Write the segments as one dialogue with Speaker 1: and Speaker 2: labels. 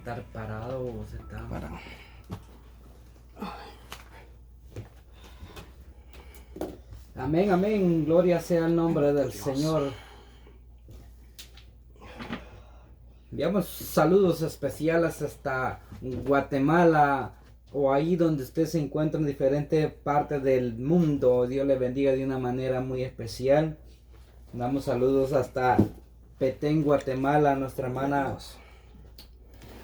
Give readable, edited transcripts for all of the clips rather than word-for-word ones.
Speaker 1: estar parado o sentado.
Speaker 2: Para.
Speaker 1: Amén, amén. Gloria sea el nombre del
Speaker 2: Dios.
Speaker 1: Señor. Enviamos saludos especiales hasta Guatemala o ahí donde usted se encuentra en diferentes partes del mundo. Dios le bendiga de una manera muy especial. Damos saludos hasta Petén, Guatemala, a nuestra hermana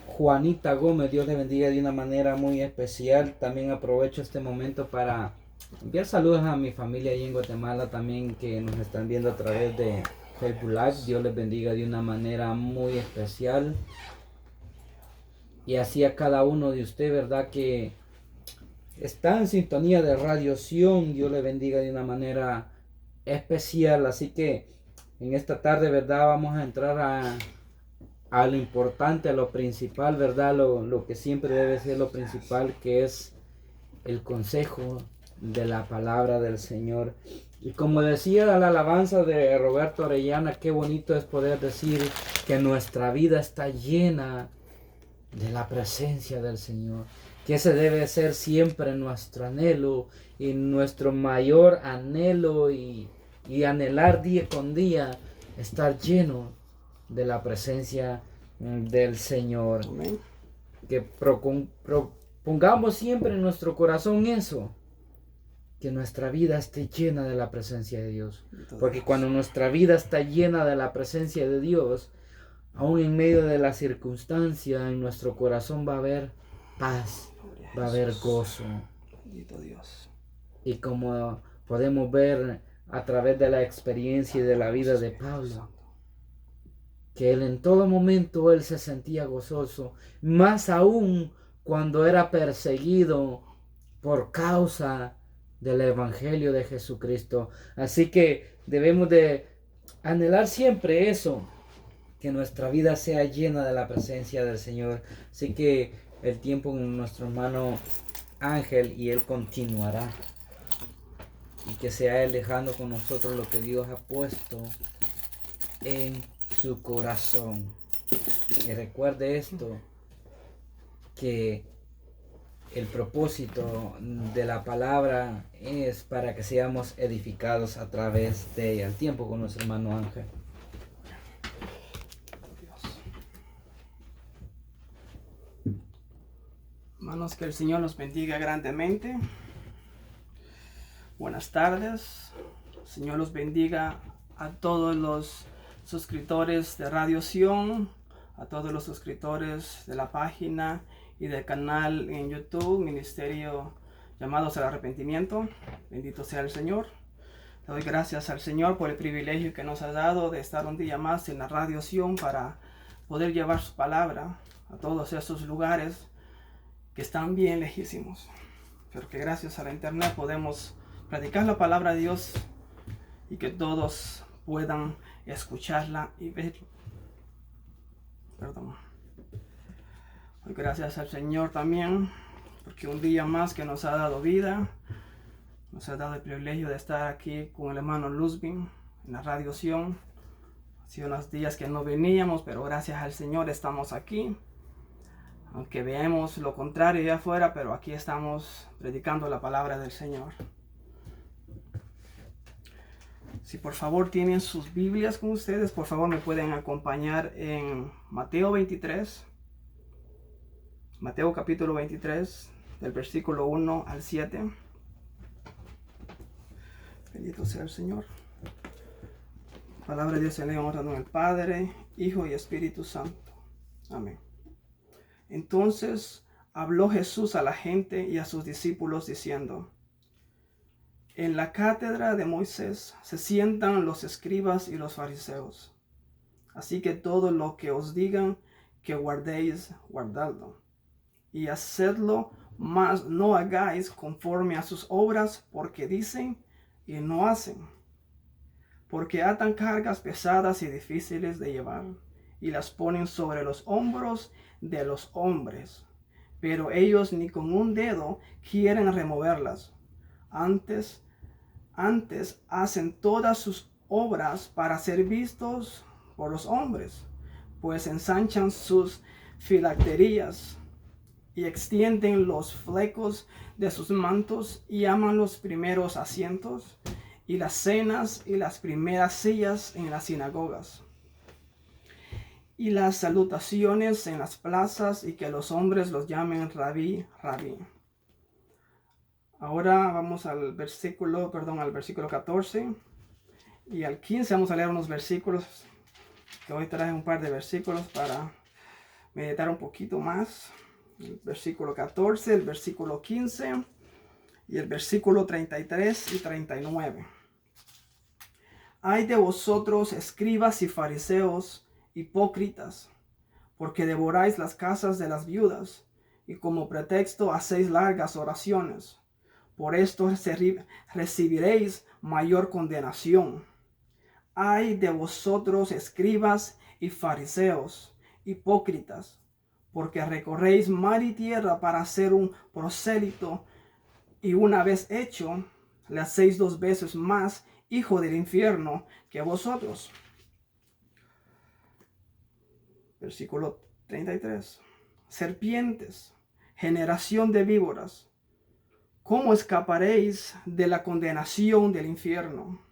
Speaker 1: Juanita Gómez. Dios le bendiga de una manera muy especial. También aprovecho este momento para enviar saludos a mi familia ahí en Guatemala también que nos están viendo a través de Facebook Live. Dios les bendiga de una manera muy especial. Y así a cada uno de ustedes, ¿verdad? Que está en sintonía de Radio Sion. Dios les bendiga de una manera especial. Así que en esta tarde, ¿verdad? Vamos a entrar a lo importante, a lo principal, ¿verdad? Lo que siempre debe ser lo principal, que es el consejo de la palabra del Señor. Y como decía la alabanza de Roberto Orellana, qué bonito es poder decir que nuestra vida está llena de la presencia del Señor, que ese debe ser siempre nuestro anhelo y nuestro mayor anhelo y anhelar día con día estar lleno de la presencia del Señor.
Speaker 2: Amén.
Speaker 1: Que pongamos siempre en nuestro corazón eso, que nuestra vida esté llena de la presencia de Dios. Porque cuando nuestra vida está llena de la presencia de Dios, aún en medio de la circunstancia, en nuestro corazón va a haber paz, va a haber gozo.
Speaker 2: Bendito Dios.
Speaker 1: Y como podemos ver a través de la experiencia y de la vida de Pablo, que él en todo momento él se sentía gozoso, más aún cuando era perseguido por causa del Evangelio de Jesucristo. Así que debemos de anhelar siempre eso, que nuestra vida sea llena de la presencia del Señor. Así que el tiempo con nuestro hermano Ángel y él continuará. Y que sea él dejando con nosotros lo que Dios ha puesto en su corazón. Y recuerde esto, que el propósito de la palabra es para que seamos edificados a través de ella. El tiempo con nuestro hermano Ángel.
Speaker 2: Hermanos, que el Señor los bendiga grandemente. Buenas tardes. El Señor los bendiga a todos los suscriptores de Radio Sion, a todos los suscriptores de la página y del canal en YouTube, Ministerio Llamados al Arrepentimiento. Bendito sea el Señor. Le doy gracias al Señor por el privilegio que nos ha dado de estar un día más en la Radio Sion para poder llevar su palabra a todos esos lugares que están bien lejísimos, pero que gracias a la internet podemos predicar la palabra de Dios y que todos puedan escucharla y verla. Perdón. Doy gracias al Señor también porque un día más que nos ha dado vida, nos ha dado el privilegio de estar aquí con el hermano Luzbin en la Radio Sion. Ha sido unos días que no veníamos, pero gracias al Señor estamos aquí. Aunque veamos lo contrario allá afuera, pero aquí estamos predicando la palabra del Señor. Si por favor tienen sus Biblias con ustedes, por favor me pueden acompañar en Mateo 23. Mateo capítulo 23, del versículo 1 al 7. Bendito sea el Señor. La palabra de Dios se lee honrando al Padre, Hijo y Espíritu Santo. Amén. Entonces habló Jesús a la gente y a sus discípulos diciendo: en la cátedra de Moisés se sientan los escribas y los fariseos. Así que todo lo que os digan que guardéis, guardadlo. Y hacedlo, mas no hagáis conforme a sus obras, porque dicen y no hacen. Porque atan cargas pesadas y difíciles de llevar, y las ponen sobre los hombros de los hombres, pero ellos ni con un dedo quieren removerlas. Antes hacen todas sus obras para ser vistos por los hombres, pues ensanchan sus filacterías y extienden los flecos de sus mantos y aman los primeros asientos y las cenas y las primeras sillas en las sinagogas y las salutaciones en las plazas y que los hombres los llamen rabí, rabí. Ahora vamos al versículo 14 y al 15. Vamos a leer unos versículos, que hoy traje un par de versículos para meditar un poquito más. El versículo 14, el versículo 15 y el versículo 33 y 39. Ay de vosotros, escribas y fariseos, hipócritas, porque devoráis las casas de las viudas y como pretexto hacéis largas oraciones. Por esto recibiréis mayor condenación. Ay de vosotros, escribas y fariseos, hipócritas, porque recorréis mar y tierra para hacer un prosélito, y una vez hecho, le hacéis 2 veces más hijo del infierno que vosotros. Versículo 33. Serpientes, generación de víboras, ¿cómo escaparéis de la condenación del infierno?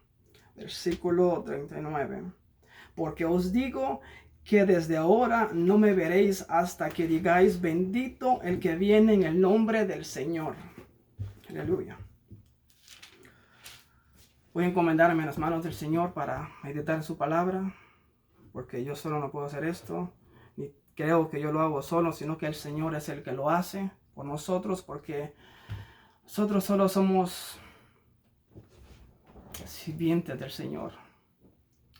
Speaker 2: Versículo 39. Porque os digo que desde ahora no me veréis hasta que digáis bendito el que viene en el nombre del Señor. Aleluya. Voy a encomendarme en las manos del Señor para meditar en su palabra, porque yo solo no puedo hacer esto, ni creo que yo lo hago solo, sino que el Señor es el que lo hace por nosotros, porque nosotros solo somos sirvientes del Señor.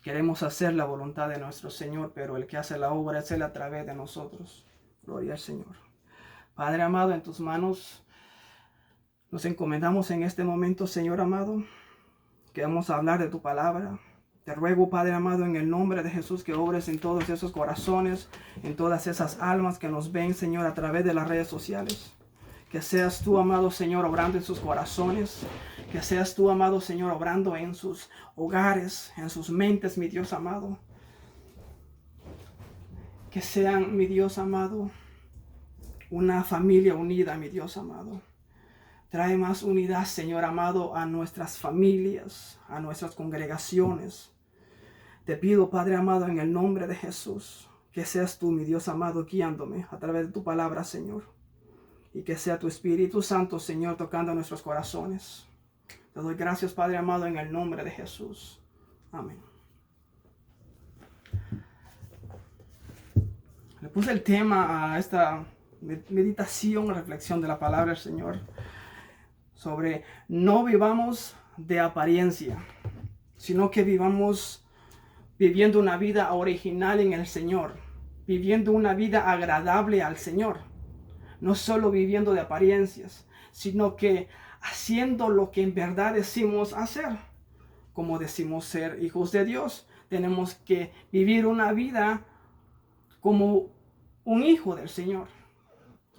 Speaker 2: Queremos hacer la voluntad de nuestro Señor, pero el que hace la obra es Él a través de nosotros. Gloria al Señor. Padre amado, en tus manos nos encomendamos en este momento, Señor amado. Queremos hablar de tu palabra. Te ruego, Padre amado, en el nombre de Jesús, que obres en todos esos corazones, en todas esas almas que nos ven, Señor, a través de las redes sociales. Que seas tú, amado Señor, obrando en sus corazones. Que seas tú, amado Señor, obrando en sus hogares, en sus mentes, mi Dios amado. Que sean, mi Dios amado, una familia unida, mi Dios amado. Trae más unidad, Señor amado, a nuestras familias, a nuestras congregaciones. Te pido, Padre amado, en el nombre de Jesús, que seas tú, mi Dios amado, guiándome a través de tu palabra, Señor. Y que sea tu Espíritu Santo, Señor, tocando nuestros corazones. Te doy gracias, Padre amado, en el nombre de Jesús. Amén. Le puse el tema a esta meditación, reflexión de la palabra del Señor, sobre no vivamos de apariencia, sino que vivamos viviendo una vida original en el Señor, viviendo una vida agradable al Señor. No solo viviendo de apariencias, sino que haciendo lo que en verdad decimos hacer. Como decimos ser hijos de Dios, tenemos que vivir una vida como un hijo del Señor.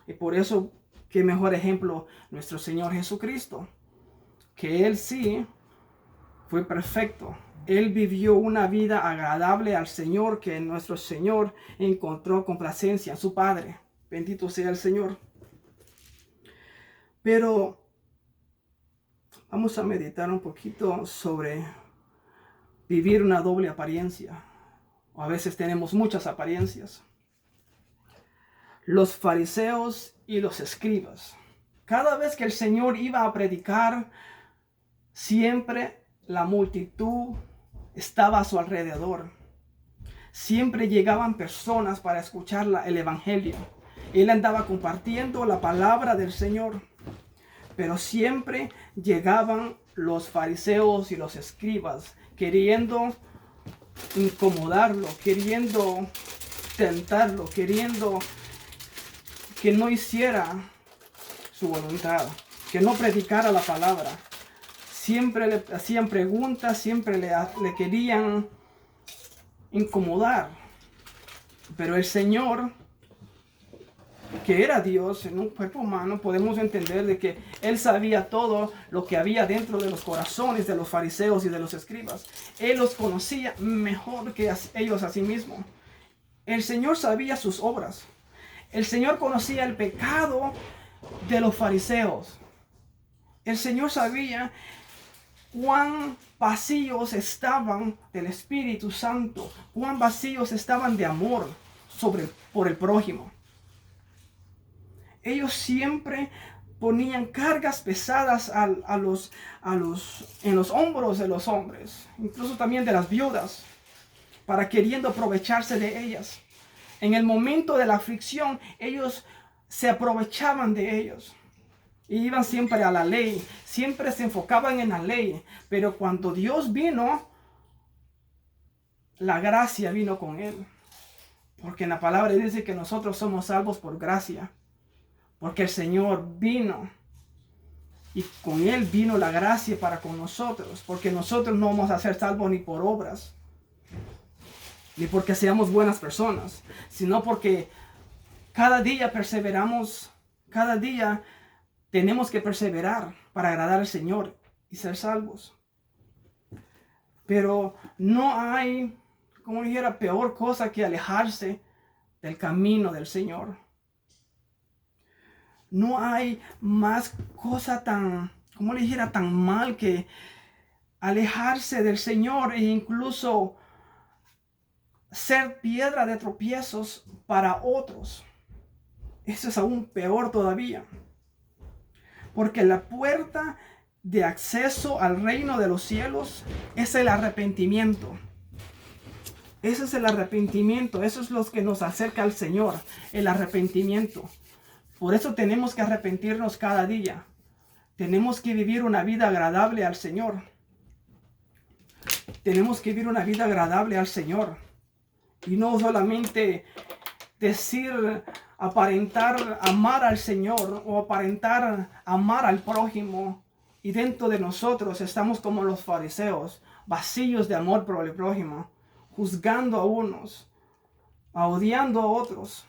Speaker 2: Y por eso, qué mejor ejemplo nuestro Señor Jesucristo, que Él sí fue perfecto. Él vivió una vida agradable al Señor, que nuestro Señor encontró complacencia en su Padre. Bendito sea el Señor. Pero vamos a meditar un poquito sobre vivir una doble apariencia. A veces tenemos muchas apariencias. Los fariseos y los escribas. Cada vez que el Señor iba a predicar, siempre la multitud estaba a su alrededor. Siempre llegaban personas para escuchar el evangelio. Él andaba compartiendo la palabra del Señor. Pero siempre llegaban los fariseos y los escribas queriendo incomodarlo, queriendo tentarlo, queriendo que no hiciera su voluntad, que no predicara la palabra. Siempre le hacían preguntas, siempre le querían incomodar. Pero el Señor, que era Dios en un cuerpo humano, podemos entender de que Él sabía todo lo que había dentro de los corazones de los fariseos y de los escribas. Él los conocía mejor que ellos a sí mismos. El Señor sabía sus obras. El Señor conocía el pecado de los fariseos. El Señor sabía cuán vacíos estaban del Espíritu Santo, cuán vacíos estaban de amor por el prójimo. Ellos siempre ponían cargas pesadas en los hombros de los hombres, incluso también de las viudas, para queriendo aprovecharse de ellas. En el momento de la aflicción, ellos se aprovechaban de ellos. Y iban siempre a la ley, siempre se enfocaban en la ley. Pero cuando Dios vino, la gracia vino con él. Porque en la palabra dice que nosotros somos salvos por gracia. Porque el Señor vino. Y con él vino la gracia para con nosotros. Porque nosotros no vamos a ser salvos ni por obras, ni porque seamos buenas personas, sino porque cada día perseveramos, cada día tenemos que perseverar para agradar al Señor y ser salvos. Pero no hay, como dijera, peor cosa que alejarse del camino del Señor. No hay más cosa tan, como le dijera, tan mal que alejarse del Señor e incluso ser piedra de tropiezos para otros. Eso es aún peor todavía. Porque la puerta de acceso al reino de los cielos es el arrepentimiento. Ese es el arrepentimiento. Eso es lo que nos acerca al Señor. El arrepentimiento. Por eso tenemos que arrepentirnos cada día. Tenemos que vivir una vida agradable al Señor. Tenemos que vivir una vida agradable al Señor. Y no solamente decir, aparentar amar al Señor o aparentar amar al prójimo. Y dentro de nosotros estamos como los fariseos, vacíos de amor por el prójimo, juzgando a unos, odiando a otros.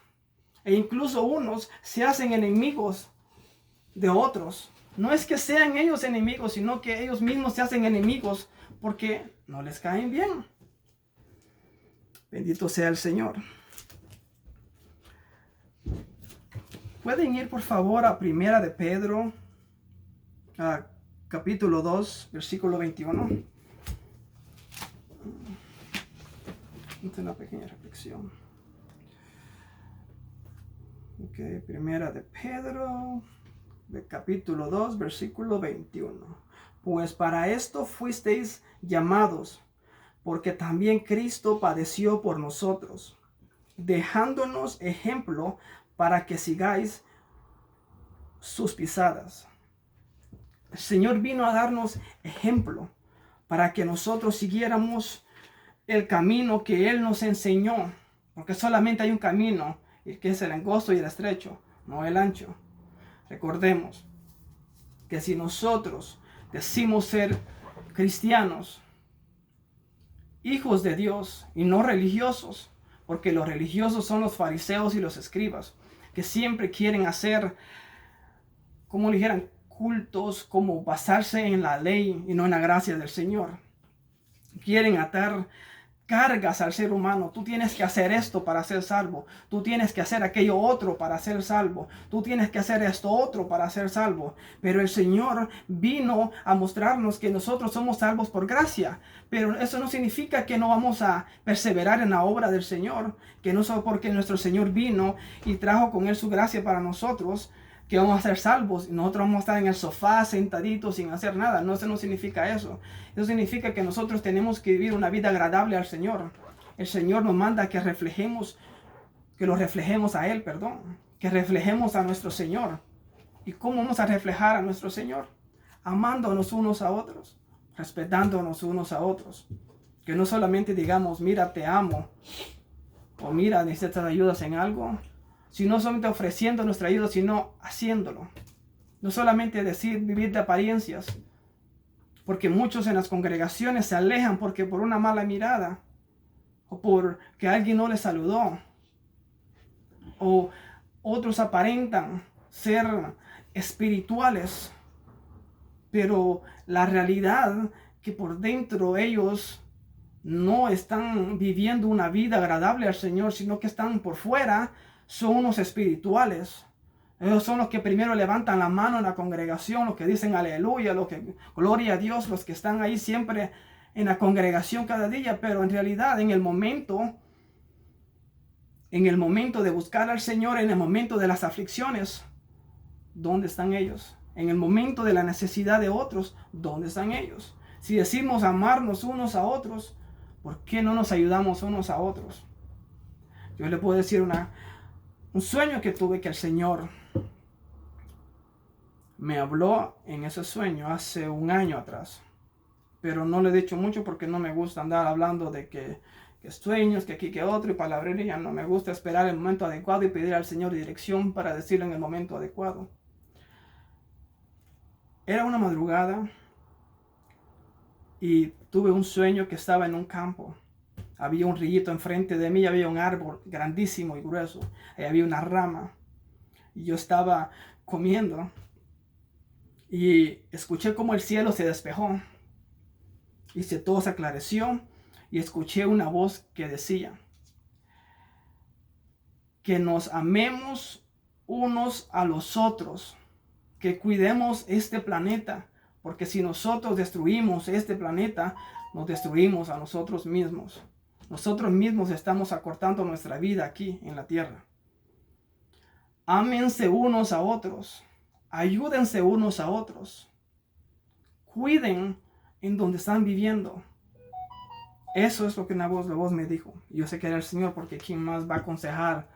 Speaker 2: E incluso unos se hacen enemigos de otros. No es que sean ellos enemigos, sino que ellos mismos se hacen enemigos porque no les caen bien. Bendito sea el Señor. Pueden ir por favor a Primera de Pedro, capítulo 2, versículo 21. Esta es una pequeña reflexión. Ok, Primera de Pedro, capítulo 2, versículo 21. Pues para esto fuisteis llamados, porque también Cristo padeció por nosotros, dejándonos ejemplo para que sigáis sus pisadas. El Señor vino a darnos ejemplo para que nosotros siguiéramos el camino que Él nos enseñó, porque solamente hay un camino, y que es el angosto y el estrecho, no el ancho. Recordemos que si nosotros decimos ser cristianos, hijos de Dios y no religiosos, porque los religiosos son los fariseos y los escribas, que siempre quieren hacer, como le dijeran, cultos, como basarse en la ley y no en la gracia del Señor. Quieren atar cargas al ser humano. Tú tienes que hacer esto para ser salvo. Tú tienes que hacer aquello otro para ser salvo. Tú tienes que hacer esto otro para ser salvo. Pero el Señor vino a mostrarnos que nosotros somos salvos por gracia. Pero eso no significa que no vamos a perseverar en la obra del Señor. Que no solo porque nuestro Señor vino y trajo con Él su gracia para nosotros, que vamos a ser salvos y nosotros vamos a estar en el sofá sentaditos sin hacer nada. No, eso no significa eso. Eso significa que nosotros tenemos que vivir una vida agradable al Señor. El Señor nos manda que lo reflejemos a Él, que reflejemos a nuestro Señor. ¿Y cómo vamos a reflejar a nuestro Señor? Amándonos unos a otros, respetándonos unos a otros. Que no solamente digamos, mira, te amo, o mira, necesitas ayudas en algo, sino solamente ofreciendo nuestra ayuda, sino haciéndolo. No solamente decir, vivir de apariencias, porque muchos en las congregaciones se alejan porque por una mala mirada, o porque alguien no les saludó, o otros aparentan ser espirituales, pero la realidad que por dentro ellos no están viviendo una vida agradable al Señor, sino que están por fuera son unos espirituales. Ellos son los que primero levantan la mano en la congregación, los que dicen aleluya, los que gloria a Dios, los que están ahí siempre en la congregación cada día. Pero en realidad en el momento de buscar al Señor, en el momento de las aflicciones, ¿dónde están ellos? En el momento de la necesidad de otros, ¿dónde están ellos? Si decimos amarnos unos a otros, ¿por qué no nos ayudamos unos a otros? Yo le puedo decir un sueño que tuve, que el Señor me habló en ese sueño hace un año atrás. Pero no le he dicho mucho porque no me gusta andar hablando de que sueños, que aquí, que otro, y palabrería. No me gusta esperar el momento adecuado y pedir al Señor dirección para decirlo en el momento adecuado. Era una madrugada y tuve un sueño que estaba en un campo. Había un rillito enfrente de mí, había un árbol grandísimo y grueso, y había una rama. Y yo estaba comiendo y escuché como el cielo se despejó y todo se aclareció, y escuché una voz que decía que nos amemos unos a los otros, que cuidemos este planeta, porque si nosotros destruimos este planeta, nos destruimos a nosotros mismos. Nosotros mismos estamos acortando nuestra vida aquí en la tierra. Ámense unos a otros, ayúdense unos a otros, cuiden en donde están viviendo. Eso es lo que la voz me dijo. Yo sé que era el Señor, porque ¿quién más va a aconsejar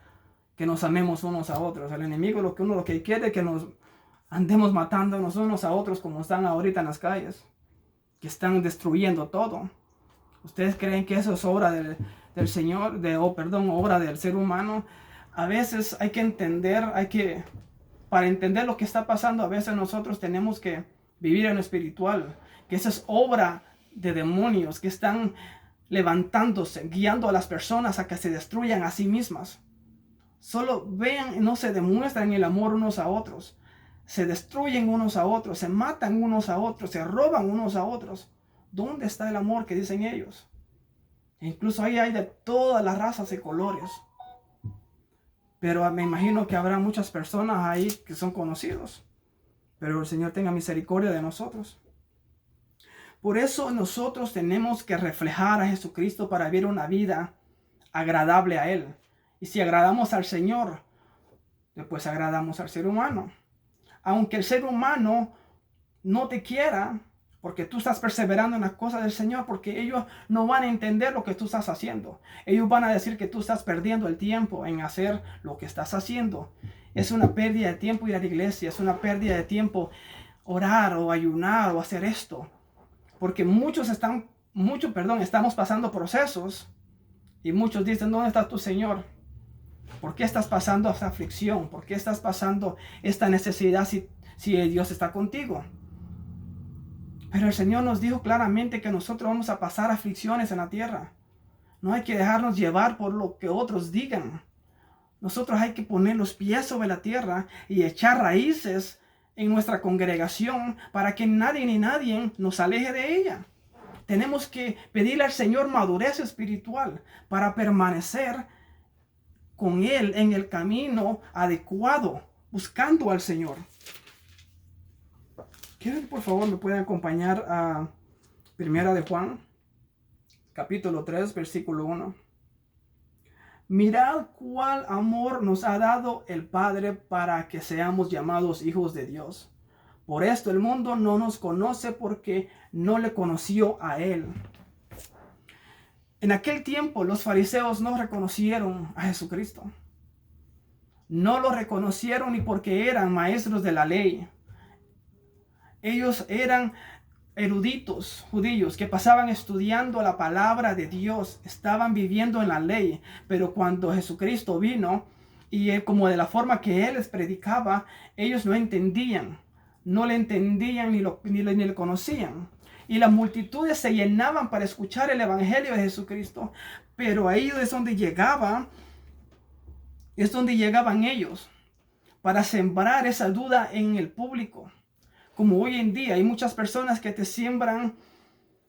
Speaker 2: que nos amemos unos a otros? El enemigo lo que quiere es que nos andemos matándonos unos a otros, como están ahorita en las calles, que están destruyendo todo. ¿Ustedes creen que eso es obra del Señor, obra del ser humano? A veces hay que entender, para entender lo que está pasando, a veces nosotros tenemos que vivir en lo espiritual, que esa es obra de demonios que están levantándose, guiando a las personas a que se destruyan a sí mismas. Solo vean y no se demuestran el amor unos a otros. Se destruyen unos a otros, se matan unos a otros, se roban unos a otros. ¿Dónde está el amor que dicen ellos? E incluso ahí hay de todas las razas y colores. Pero me imagino que habrá muchas personas ahí que son conocidos. Pero el Señor tenga misericordia de nosotros. Por eso nosotros tenemos que reflejar a Jesucristo para vivir una vida agradable a Él. Y si agradamos al Señor, después agradamos al ser humano. Aunque el ser humano no te quiera, porque tú estás perseverando en las cosas del Señor, porque ellos no van a entender lo que tú estás haciendo. Ellos van a decir que tú estás perdiendo el tiempo en hacer lo que estás haciendo. Es una pérdida de tiempo ir a la iglesia, es una pérdida de tiempo orar o ayunar o hacer esto. Porque estamos pasando procesos y muchos dicen, ¿dónde está tu Señor? ¿Por qué estás pasando esta aflicción? ¿Por qué estás pasando esta necesidad si Dios está contigo? Pero el Señor nos dijo claramente que nosotros vamos a pasar aflicciones en la tierra. No hay que dejarnos llevar por lo que otros digan. Nosotros hay que poner los pies sobre la tierra y echar raíces en nuestra congregación para que nadie ni nadie nos aleje de ella. Tenemos que pedirle al Señor madurez espiritual para permanecer con Él en el camino adecuado, buscando al Señor. Quiero que por favor me puedan acompañar a Primera de Juan, capítulo 3, versículo 1. Mirad cuál amor nos ha dado el Padre para que seamos llamados hijos de Dios. Por esto el mundo no nos conoce, porque no le conoció a Él. En aquel tiempo los fariseos no reconocieron a Jesucristo. No lo reconocieron ni porque eran maestros de la ley. Ellos eran eruditos judíos que pasaban estudiando la palabra de Dios, estaban viviendo en la ley. Pero cuando Jesucristo vino, y como de la forma que Él les predicaba, ellos no entendían. No le entendían ni le conocían. Y las multitudes se llenaban para escuchar el evangelio de Jesucristo. Pero ahí es donde llegaban ellos para sembrar esa duda en el público. Como hoy en día hay muchas personas que te siembran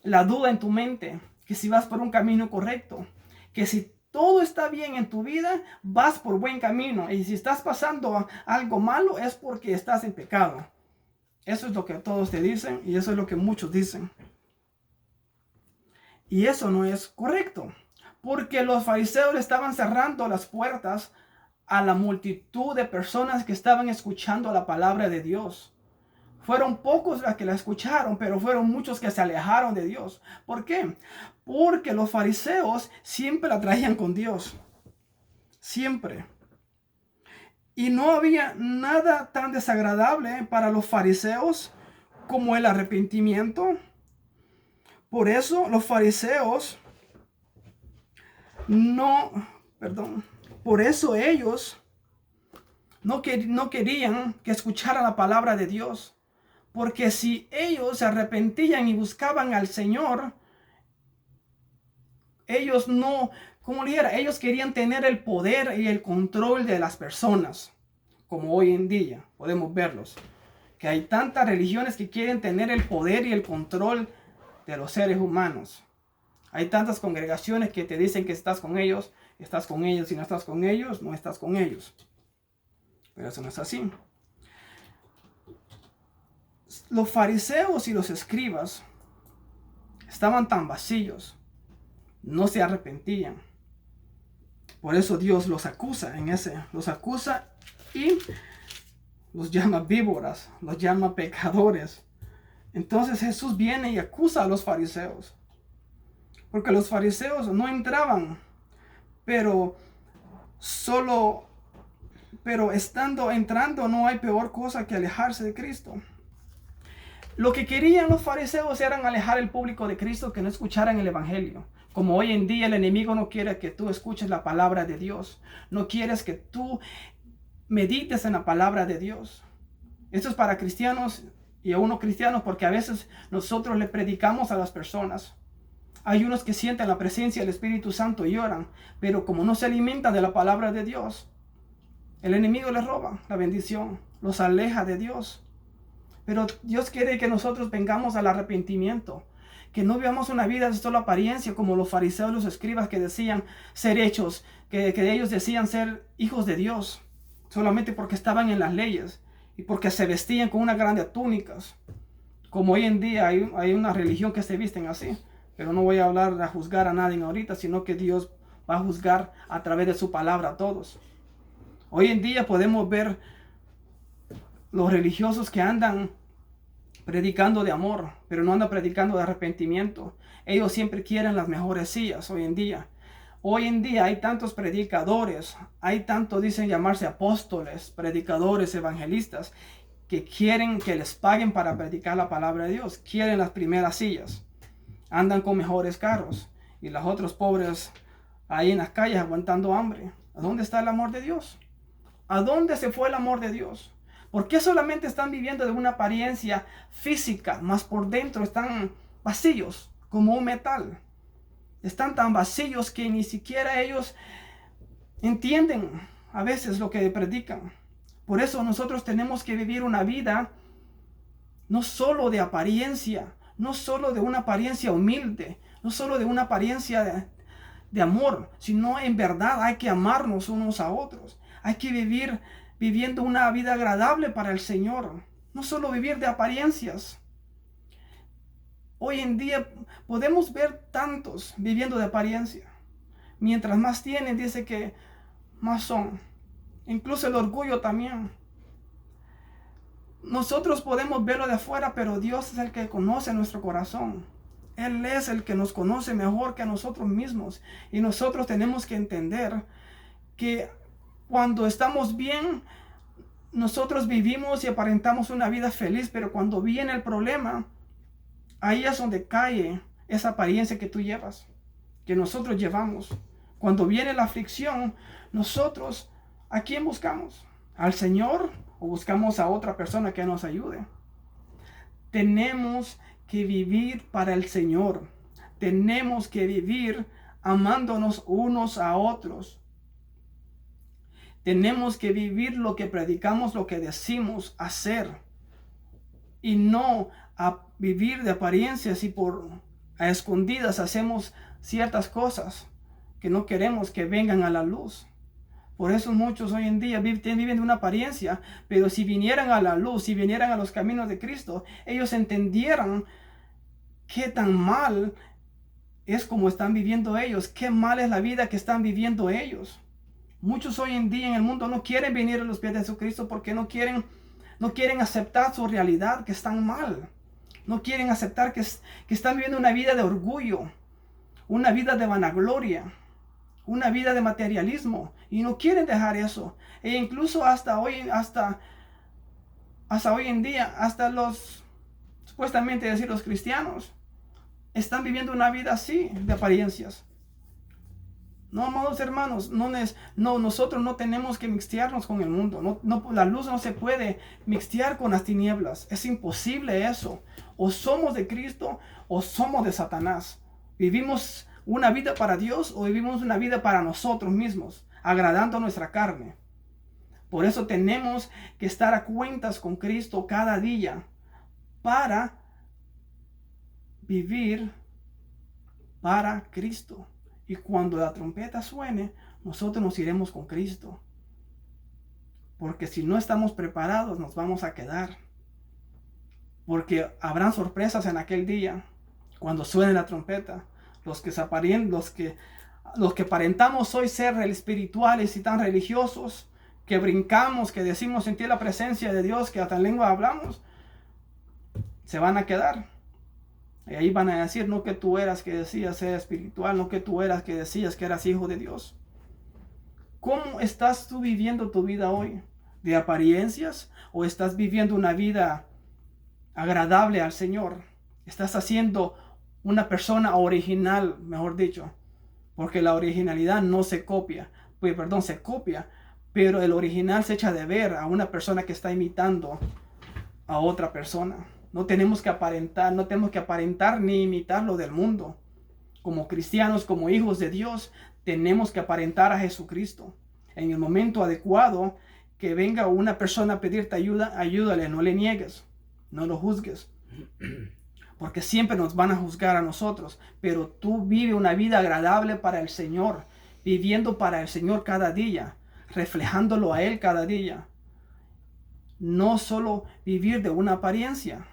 Speaker 2: la duda en tu mente, que si vas por un camino correcto, que si todo está bien en tu vida, vas por buen camino. Y si estás pasando algo malo, es porque estás en pecado. Eso es lo que todos te dicen y eso es lo que muchos dicen. Y eso no es correcto, porque los fariseos estaban cerrando las puertas a la multitud de personas que estaban escuchando la palabra de Dios. Fueron pocos los que la escucharon, pero fueron muchos que se alejaron de Dios. ¿Por qué? Porque los fariseos siempre la traían con Dios. Siempre. Y no había nada tan desagradable para los fariseos como el arrepentimiento. Por eso los fariseos por eso ellos no querían que escucharan la palabra de Dios. Porque si ellos se arrepentían y buscaban al Señor, ellos ellos querían tener el poder y el control de las personas. Como hoy en día podemos verlos. Que hay tantas religiones que quieren tener el poder y el control de los seres humanos. Hay tantas congregaciones que te dicen que estás con ellos, si no estás con ellos, no estás con ellos. Pero eso no es así. Los fariseos y los escribas estaban tan vacíos, no se arrepentían. Por eso Dios los acusa y los llama víboras, los llama pecadores. Entonces Jesús viene y acusa a los fariseos. Porque los fariseos no entraban, pero entrando no hay peor cosa que alejarse de Cristo. Lo que querían los fariseos era alejar el público de Cristo, que no escucharan el evangelio. Como hoy en día el enemigo no quiere que tú escuches la palabra de Dios. No quieres que tú medites en la palabra de Dios. Esto es para cristianos y aún no cristianos, porque a veces nosotros le predicamos a las personas. Hay unos que sienten la presencia del Espíritu Santo y lloran, pero como no se alimentan de la palabra de Dios, el enemigo les roba la bendición, los aleja de Dios. Pero Dios quiere que nosotros vengamos al arrepentimiento, que no vivamos una vida de solo apariencia como los fariseos y los escribas que decían ser hechos, que ellos decían ser hijos de Dios, solamente porque estaban en las leyes y porque se vestían con unas grandes túnicas. Como hoy en día hay una religión que se visten así. Pero no voy a hablar a juzgar a nadie ahorita, sino que Dios va a juzgar a través de su palabra a todos. Hoy en día podemos ver los religiosos que andan predicando de amor, pero no andan predicando de arrepentimiento. Ellos siempre quieren las mejores sillas hoy en día. Hoy en día hay tantos predicadores, dicen llamarse apóstoles, predicadores, evangelistas, que quieren que les paguen para predicar la palabra de Dios. Quieren las primeras sillas. Andan con mejores carros y los otros pobres ahí en las calles aguantando hambre. ¿A dónde está el amor de Dios? ¿A dónde se fue el amor de Dios? ¿Por qué solamente están viviendo de una apariencia física, más por dentro están vacíos como un metal? Están tan vacíos que ni siquiera ellos entienden a veces lo que predican. Por eso nosotros tenemos que vivir una vida no solo de apariencia, no solo de una apariencia humilde, no solo de una apariencia de amor, sino en verdad hay que amarnos unos a otros. Hay que vivir viviendo una vida agradable para el Señor, no solo vivir de apariencias. Hoy en día podemos ver tantos viviendo de apariencia. Mientras más tienen, dice que más son. Incluso el orgullo también. Nosotros podemos verlo de afuera, pero Dios es el que conoce nuestro corazón. Él es el que nos conoce mejor que a nosotros mismos. Y nosotros tenemos que entender que cuando estamos bien, nosotros vivimos y aparentamos una vida feliz, pero cuando viene el problema, ahí es donde cae esa apariencia que tú llevas, que nosotros llevamos. Cuando viene la aflicción, nosotros, ¿a quién buscamos? ¿Al Señor o buscamos a otra persona que nos ayude? Tenemos que vivir para el Señor. Tenemos que vivir amándonos unos a otros. Tenemos que vivir lo que predicamos, lo que decimos hacer. Y no a vivir de apariencias y a escondidas hacemos ciertas cosas que no queremos que vengan a la luz. Por eso muchos hoy en día viven de una apariencia, pero si vinieran a la luz, si vinieran a los caminos de Cristo, ellos entendieran qué tan mal es como están viviendo ellos, qué mal es la vida que están viviendo ellos. Muchos hoy en día en el mundo no quieren venir a los pies de Jesucristo porque no quieren aceptar su realidad, que están mal. No quieren aceptar que están viviendo una vida de orgullo, una vida de vanagloria, una vida de materialismo, y no quieren dejar eso. E incluso hasta hoy en día, hasta los, supuestamente decir, los cristianos, están viviendo una vida así, de apariencias. No, amados hermanos, nosotros no tenemos que mixtearnos con el mundo. La luz no se puede mixtear con las tinieblas. Es imposible eso. O somos de Cristo o somos de Satanás. Vivimos una vida para Dios o vivimos una vida para nosotros mismos, agradando nuestra carne. Por eso tenemos que estar a cuentas con Cristo cada día para vivir para Cristo. Y cuando la trompeta suene, nosotros nos iremos con Cristo. Porque si no estamos preparados, nos vamos a quedar. Porque habrán sorpresas en aquel día, cuando suene la trompeta. Los que aparentamos hoy ser espirituales y tan religiosos, que brincamos, que decimos sentir la presencia de Dios, que hasta en lengua hablamos, se van a quedar. Y ahí van a decir, no que tú eras que decías ser espiritual, no que tú eras que decías que eras hijo de Dios. ¿Cómo estás tú viviendo tu vida hoy? ¿De apariencias? ¿O estás viviendo una vida agradable al Señor? ¿Estás haciendo una persona original, mejor dicho? Porque la originalidad no se copia. Se copia, pero el original se echa de ver a una persona que está imitando a otra persona. No tenemos que aparentar ni imitar lo del mundo. Como cristianos, como hijos de Dios, tenemos que aparentar a Jesucristo. En el momento adecuado, que venga una persona a pedirte ayuda, ayúdale, no le niegues, no lo juzgues. Porque siempre nos van a juzgar a nosotros. Pero tú vive una vida agradable para el Señor, viviendo para el Señor cada día, reflejándolo a Él cada día. No solo vivir de una apariencia.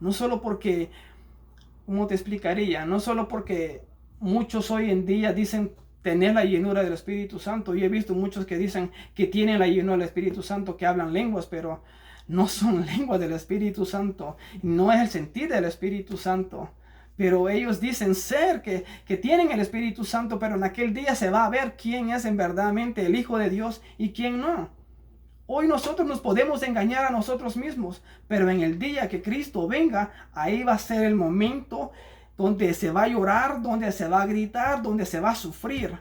Speaker 2: No solo porque, ¿cómo te explicaría? No solo porque muchos hoy en día dicen tener la llenura del Espíritu Santo. Yo he visto muchos que dicen que tienen la llenura del Espíritu Santo, que hablan lenguas, pero no son lenguas del Espíritu Santo. No es el sentir del Espíritu Santo. Pero ellos dicen ser que tienen el Espíritu Santo, pero en aquel día se va a ver quién es en verdaderamente el Hijo de Dios y quién no. Hoy nosotros nos podemos engañar a nosotros mismos, pero en el día que Cristo venga, ahí va a ser el momento donde se va a llorar, donde se va a gritar, donde se va a sufrir,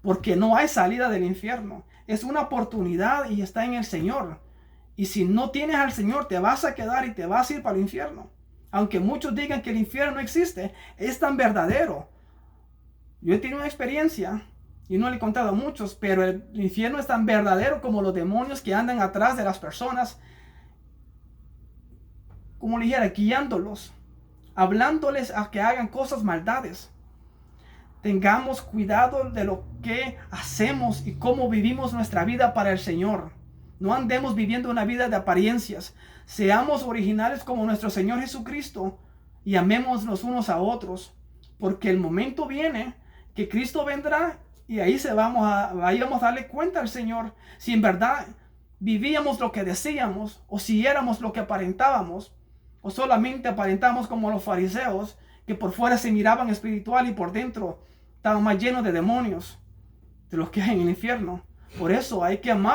Speaker 2: porque no hay salida del infierno. Es una oportunidad y está en el Señor. Y si no tienes al Señor, te vas a quedar y te vas a ir para el infierno. Aunque muchos digan que el infierno no existe, es tan verdadero. Yo he tenido una experiencia, y no le he contado a muchos, pero el infierno es tan verdadero como los demonios que andan atrás de las personas, como le dijera, guiándolos, hablándoles a que hagan cosas maldades. Tengamos cuidado de lo que hacemos y cómo vivimos nuestra vida para el Señor. No andemos viviendo una vida de apariencias. Seamos originales como nuestro Señor Jesucristo y amémonos unos a otros, porque el momento viene que Cristo vendrá. Y ahí vamos a darle cuenta al Señor si en verdad vivíamos lo que decíamos, o si éramos lo que aparentábamos, o solamente aparentábamos como los fariseos, que por fuera se miraban espiritual y por dentro estaban más llenos de demonios, de los que hay en el infierno. Por eso hay que amar